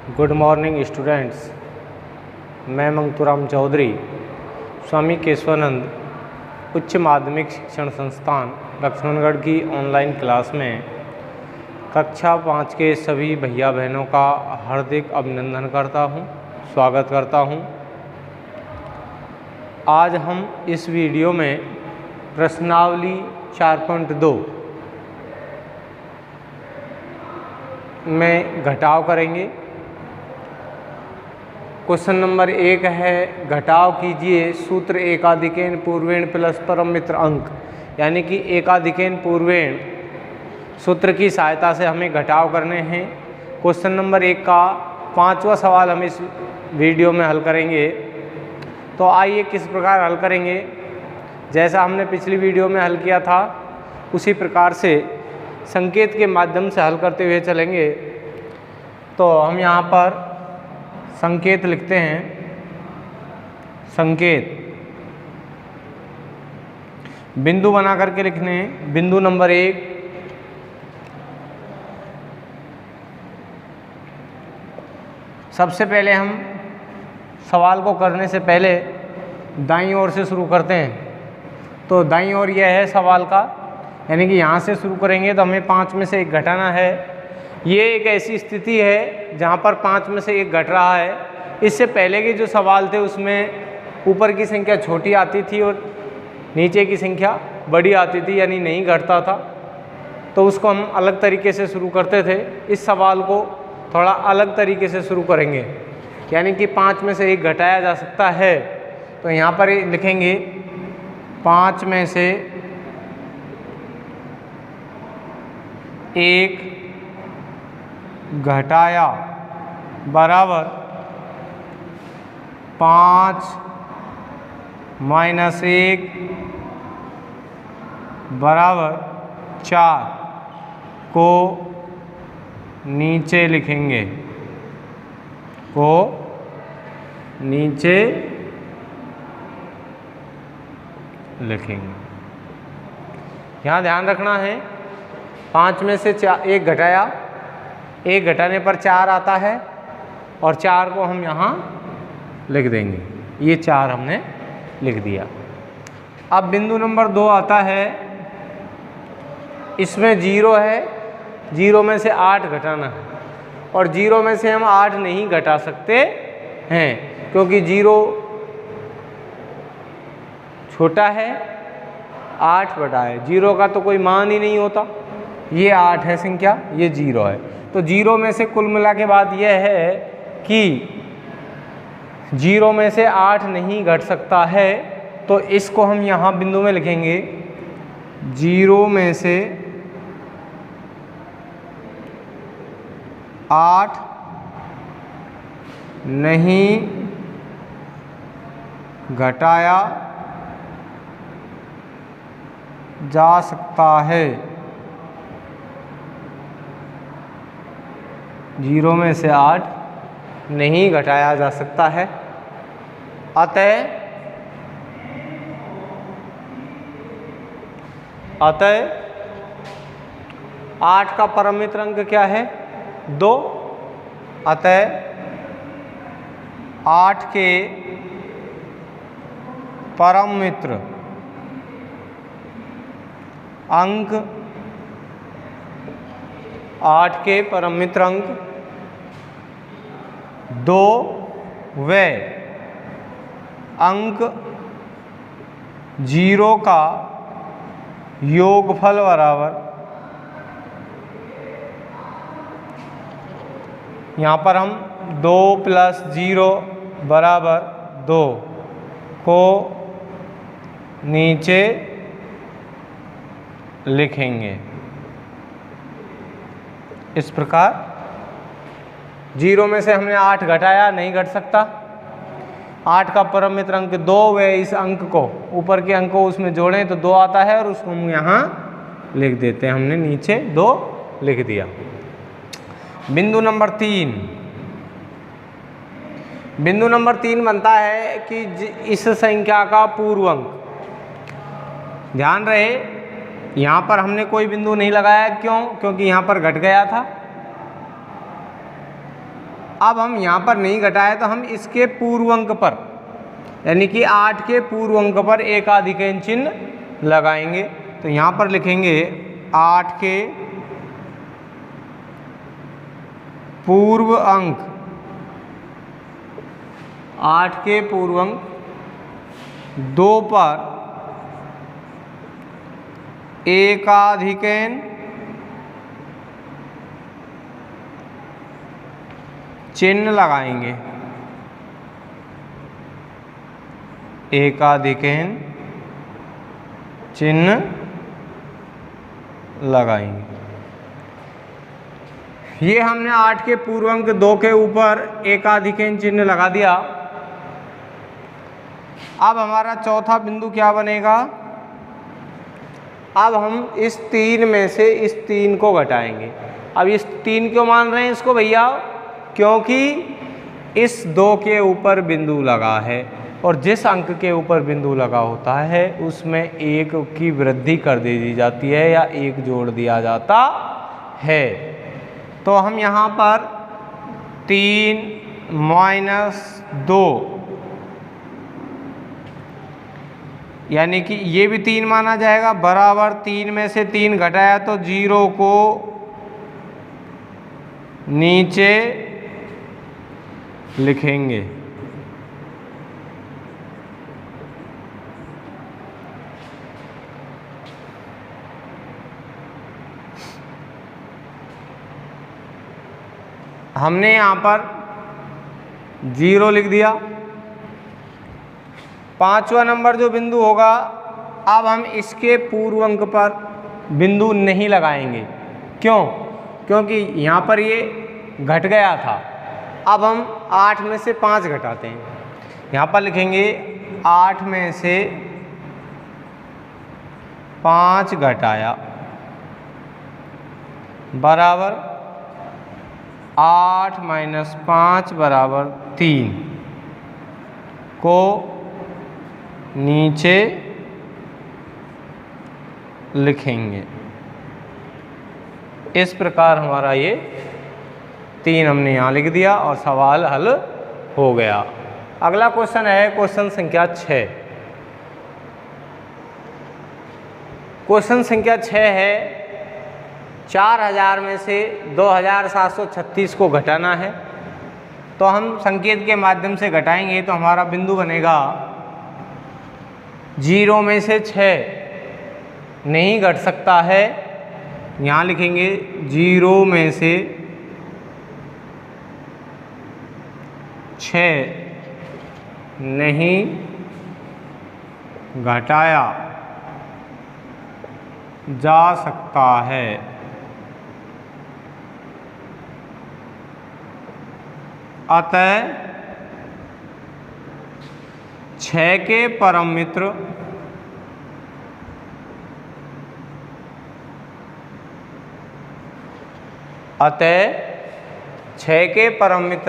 Good morning students. मैं मंगतूराम चौधरी स्वामी केशवानंद उच्च माध्यमिक शिक्षण संस्थान लक्ष्मणगढ़ की ऑनलाइन क्लास में कक्षा 5 के सभी भैया बहनों का हार्दिक अभिनंदन करता हूं, स्वागत करता हूं। आज हम इस वीडियो में प्रश्नावली 4.2 में घटाव करेंगे। क्वेश्चन नंबर 1 है, घटाव कीजिए सूत्र एकाधिकेन पूर्वेण प्लस परम मित्र अंक, यानी कि एकाधिकेन पूर्वेण सूत्र की सहायता से हमें घटाव करने हैं। क्वेश्चन नंबर 1 का 5वां सवाल हम इस वीडियो में हल करेंगे। तो आइए किस प्रकार हल करेंगे। जैसा हमने पिछली वीडियो में हल किया था उसी प्रकार से संकेत के माध्यम से हल करते हुए चलेंगे। तो हम यहाँ पर संकेत लिखते हैं। संकेत बिंदु बना करके लिखने हैं। बिंदु नंबर 1, सबसे पहले हम सवाल को करने से पहले दाईं ओर से शुरू करते हैं। तो दाईं ओर यह है सवाल का, यानी कि यहाँ से शुरू करेंगे तो हमें 5 में से 1 घटाना है। ये एक ऐसी स्थिति है जहाँ पर 5 में से 1 घट रहा है। इससे पहले के जो सवाल थे उसमें ऊपर की संख्या छोटी आती थी और नीचे की संख्या बड़ी आती थी, यानी नहीं घटता था। तो उसको हम अलग तरीके से शुरू करते थे। इस सवाल को थोड़ा अलग तरीके से शुरू करेंगे, यानी कि 5 में से 1 घटाया जा सकता है। तो यहाँ पर लिखेंगे 5 में से 1 घटाया बराबर 5 - 1 बराबर 4 को नीचे लिखेंगे। यहाँ ध्यान रखना है, 5 में से 1 घटाया, 1 घटाने पर 4 आता है और 4 को हम यहाँ लिख देंगे। ये 4 हमने लिख दिया। अब बिंदु नंबर 2 आता है। इसमें 0 है, 0 में से 8 घटाना है और 0 में से हम 8 नहीं घटा सकते हैं, क्योंकि 0 छोटा है, 8 बटा है। 0 का तो कोई मान ही नहीं होता। ये 8 है संख्या, ये 0 है। तो 0 में से कुल मिला के बात यह है कि 0 में से 8 नहीं घट सकता है। तो इसको हम यहाँ बिंदु में लिखेंगे। 0 में से 8 नहीं घटाया जा सकता है। 0 में से 8 नहीं घटाया जा सकता है। अतः 8 का परम मित्र अंक क्या है? 2। अतः 8 के परम मित्र अंक 8 के परम मित्र अंक 2 व अंक 0 का योगफल बराबर, यहाँ पर हम 2 + 0 बराबर 2 को नीचे लिखेंगे। इस प्रकार 0 में से हमने 8 घटाया, नहीं घट सकता। 8 का परम मित्र अंक 2 व इस अंक को, ऊपर के अंक को उसमें जोड़ें तो 2 आता है और उसको हम यहाँ लिख देते हैं। हमने नीचे 2 लिख दिया। बिंदु नंबर 3, बिंदु नंबर 3 बनता है कि इस संख्या का पूर्व अंक। ध्यान रहे यहाँ पर हमने कोई बिंदु नहीं लगाया, क्यों? क्योंकि यहाँ पर घट गया था। अब हम यहाँ पर नहीं घटाए तो हम इसके पूर्व अंक पर यानी कि 8 के पूर्व अंक पर एकाधिकैन चिन्ह लगाएंगे। तो यहाँ पर लिखेंगे 8 के पूर्व अंक, 8 के पूर्व अंक 2 पर एकाधिकैन चिन्ह लगाएंगे, एकाधिकैन चिन्ह लगाएंगे। ये हमने 8 के पूर्व अंक 2 के ऊपर एकाधिकैन चिन्ह लगा दिया। अब हमारा चौथा बिंदु क्या बनेगा? अब हम इस 3 में से इस 3 को घटाएंगे। अब इस 3 क्यों मान रहे हैं इसको भैया? क्योंकि इस 2 के ऊपर बिंदु लगा है और जिस अंक के ऊपर बिंदु लगा होता है उसमें 1 की वृद्धि कर दी जाती है या 1 जोड़ दिया जाता है। तो हम यहाँ पर 3 - 2 यानी कि ये भी 3 माना जाएगा, बराबर 3 में से 3 घटाया तो 0 को नीचे लिखेंगे। हमने यहाँ पर 0 लिख दिया। 5वां नंबर जो बिंदु होगा, अब हम इसके पूर्व अंक पर बिंदु नहीं लगाएंगे। क्यों? क्योंकि यहाँ पर ये घट गया था। अब हम 8 में से 5 घटाते हैं। यहाँ पर लिखेंगे 8 में से 5 घटाया बराबर 8 - 5 बराबर 3 को नीचे लिखेंगे। इस प्रकार हमारा ये 3 हमने यहाँ लिख दिया और सवाल हल हो गया। अगला क्वेश्चन है क्वेश्चन संख्या 6। क्वेश्चन संख्या 6 है 4000 में से 2736 को घटाना है। तो हम संकेत के माध्यम से घटाएंगे तो हमारा बिंदु बनेगा 0 में से 6 नहीं घट सकता है। यहाँ लिखेंगे 0 में से 6 नहीं घटाया जा सकता है। अतः 6 के परम मित्र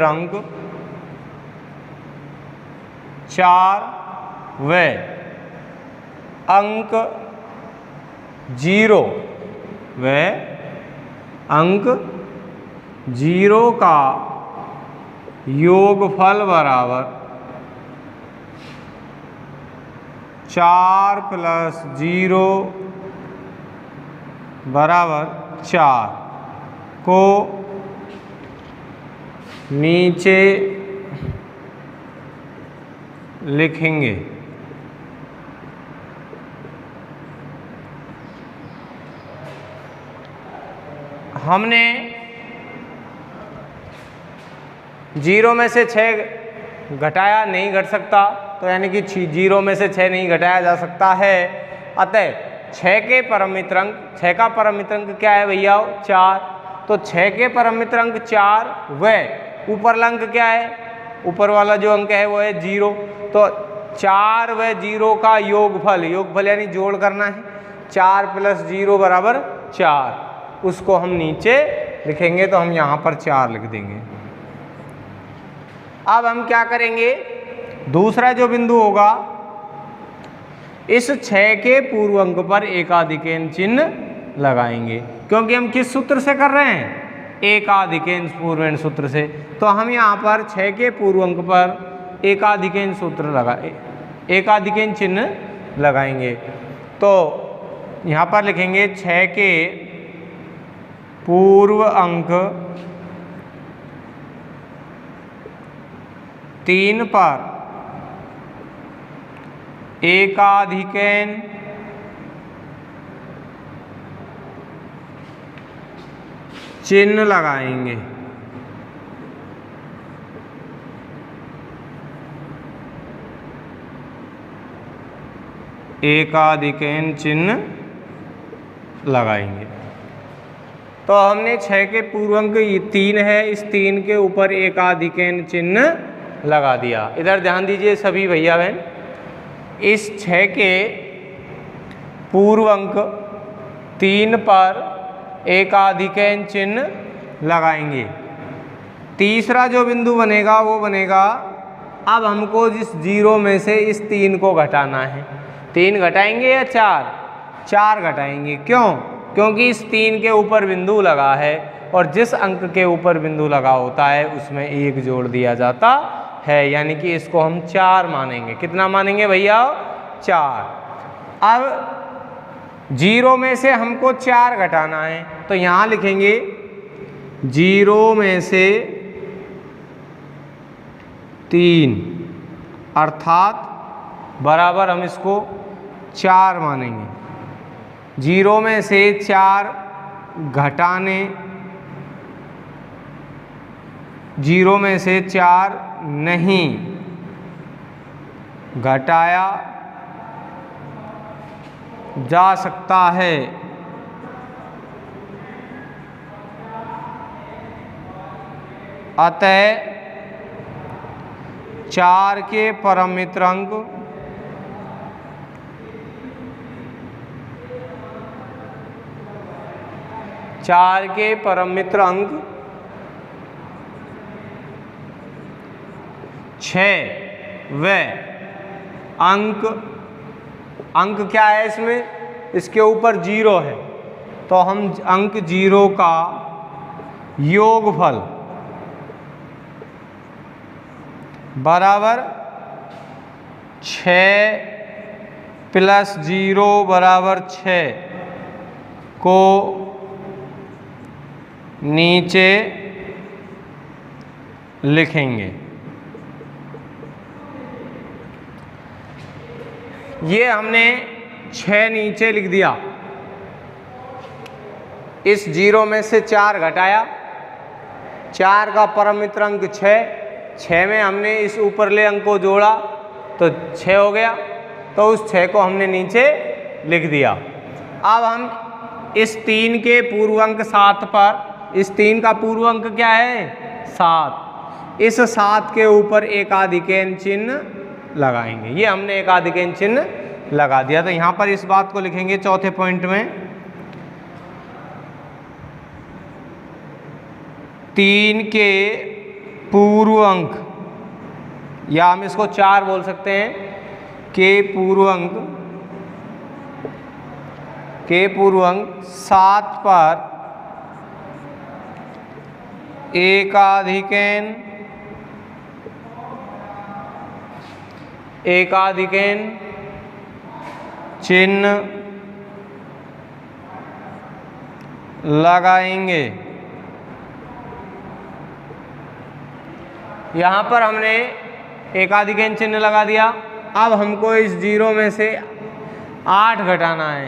अंक 4 व अंक 0 का योगफल बराबर 4 + 0 बराबर 4 को नीचे लिखेंगे। हमने 0 में से 6 घटाया नहीं घट सकता, तो यानी कि 0 में से 6 नहीं घटाया जा सकता है। अतः 6 के परम मित्र अंक, 6 का परम मित्र अंक क्या है भैया? 4। तो 6 के परम मित्र अंक 4 व ऊपर अंक क्या है? ऊपर वाला जो अंक है वो है 0। तो 4 व 0 का योगफल यानी जोड़ करना है। 4 + 0 बराबर 4, उसको हम नीचे लिखेंगे। तो हम यहाँ पर 4 लिख देंगे। अब हम क्या करेंगे? दूसरा जो बिंदु होगा, इस 6 के पूर्व अंक पर एकाधिकैन चिन्ह लगाएंगे। क्योंकि हम किस सूत्र से कर रहे हैं? एकाधिकेन पूर्वेण सूत्र से। तो हम यहाँ पर 6 के पूर्व अंक पर एकाधिकेन चिन्ह लगाएंगे। तो यहाँ पर लिखेंगे 6 के पूर्व अंक 3 पर एकाधिकेन चिन्ह लगाएंगे। एकाधिकेन चिन्ह लगाएंगे। तो हमने 6 के पूर्व अंक 3 है, इस 3 के ऊपर एकाधिकेन चिन्ह लगा दिया। इधर ध्यान दीजिए सभी भैया बहन, इस 6 के पूर्व अंक 3 पर एकाधिकेन चिन्ह लगाएंगे। तीसरा जो बिंदु बनेगा वो बनेगा, अब हमको जिस 0 में से इस 3 को घटाना है। 3 घटाएंगे या 4? 4 घटाएंगे। क्यों? क्योंकि इस 3 के ऊपर बिंदु लगा है और जिस अंक के ऊपर बिंदु लगा होता है उसमें 1 जोड़ दिया जाता है, यानी कि इसको हम 4 मानेंगे। कितना मानेंगे भैया? 4। अब 0 में से हमको 4 घटाना है, तो यहाँ लिखेंगे 0 में से 3 अर्थात बराबर हम इसको 4 मानेंगे। 0 में से 4 घटाने, 0 में से 4 नहीं घटाया जा सकता है। अतः 4 के परम मित्र अंक 4 के परम मित्र अंक 6 व अंक क्या है इसमें? इसके ऊपर 0 है, तो हम अंक 0 का योगफल बराबर 6 + 0 बराबर 6 को नीचे लिखेंगे। ये हमने 6 नीचे लिख दिया। इस 0 में से 4 घटाया, 4 का परम मित्र अंक 6 में हमने इस ऊपरले अंक को जोड़ा तो 6 हो गया, तो उस 6 को हमने नीचे लिख दिया। अब हम इस 3 के पूर्व अंक 7 पर, इस 3 का पूर्व अंक क्या है? 7। इस 7 के ऊपर एकाधिकेन चिन्ह लगाएंगे। ये हमने एकाधिकेन चिन्ह लगा दिया। तो यहाँ पर इस बात को लिखेंगे चौथे पॉइंट में, 3 के पूर्व अंक, या हम इसको 4 बोल सकते हैं, के पूर्व अंक 7 पर एकाधिकेन चिन्ह लगाएंगे। यहाँ पर हमने एकाधिकेन चिन्ह लगा दिया। अब हमको इस 0 में से 8 घटाना है,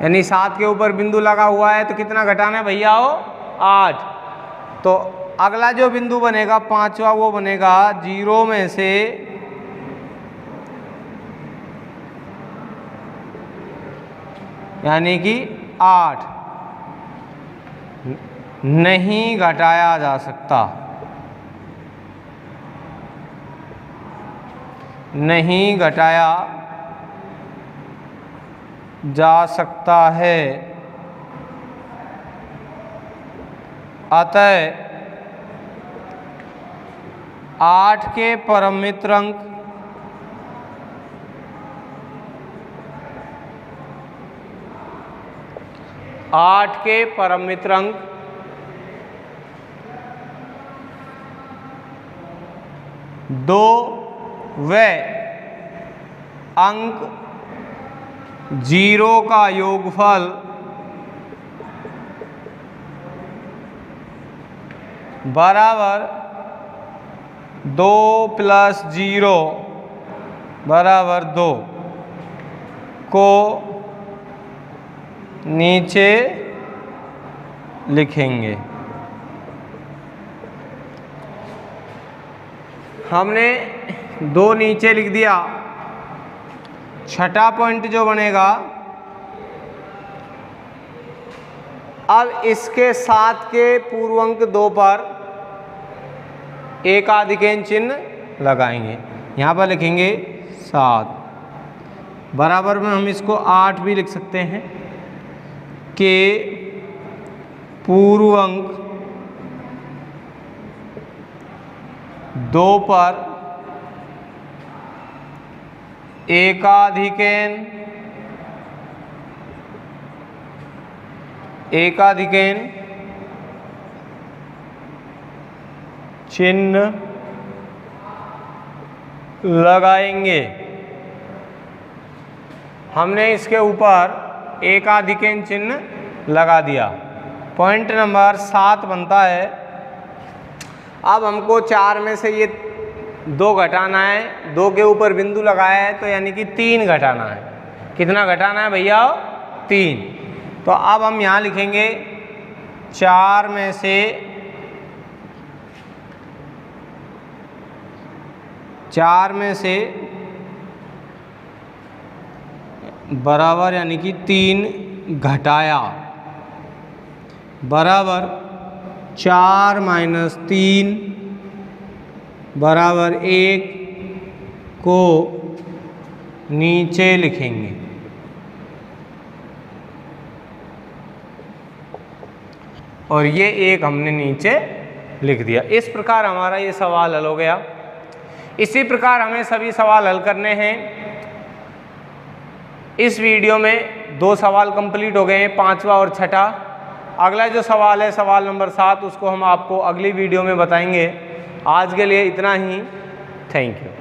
यानी 7 के ऊपर बिंदु लगा हुआ है तो कितना घटाना है भैया? 8। तो अगला जो बिंदु बनेगा 5वां, वो बनेगा 0 में से यानी कि 8 नहीं घटाया जा सकता, नहीं घटाया जा सकता है। अतः 8 के परम मित्र अंक 8 के परम मित्र अंक 2 व अंक 0 का योगफल बराबर 2 + 0 बराबर 2 को नीचे लिखेंगे। हमने 2 नीचे लिख दिया। छठा पॉइंट जो बनेगा, अब इसके 7 के पूर्वांक 2 पर एकाधिकैन चिन्ह लगाएंगे। यहाँ पर लिखेंगे 7 बराबर में हम इसको 8 भी लिख सकते हैं के पूर्वांक 2 पर एकाधिकैन चिन्ह लगाएंगे। हमने इसके ऊपर एकाधिकैन चिन्ह लगा दिया। पॉइंट नंबर 7 बनता है, अब हमको 4 में से ये 2 घटाना है। 2 के ऊपर बिंदु लगाया है तो यानी कि 3 घटाना है। कितना घटाना है भैया? 3। तो अब हम यहाँ लिखेंगे 4 में से 4 बराबर यानी कि 3 घटाया बराबर 4 - 3 बराबर 1 को नीचे लिखेंगे। और ये 1 हमने नीचे लिख दिया। इस प्रकार हमारा ये सवाल हल हो गया। इसी प्रकार हमें सभी सवाल हल करने हैं। इस वीडियो में 2 सवाल कंप्लीट हो गए हैं, 5वां और 6ठा। अगला जो सवाल है सवाल नंबर 7, उसको हम आपको अगली वीडियो में बताएंगे। आज के लिए इतना ही। Thank you.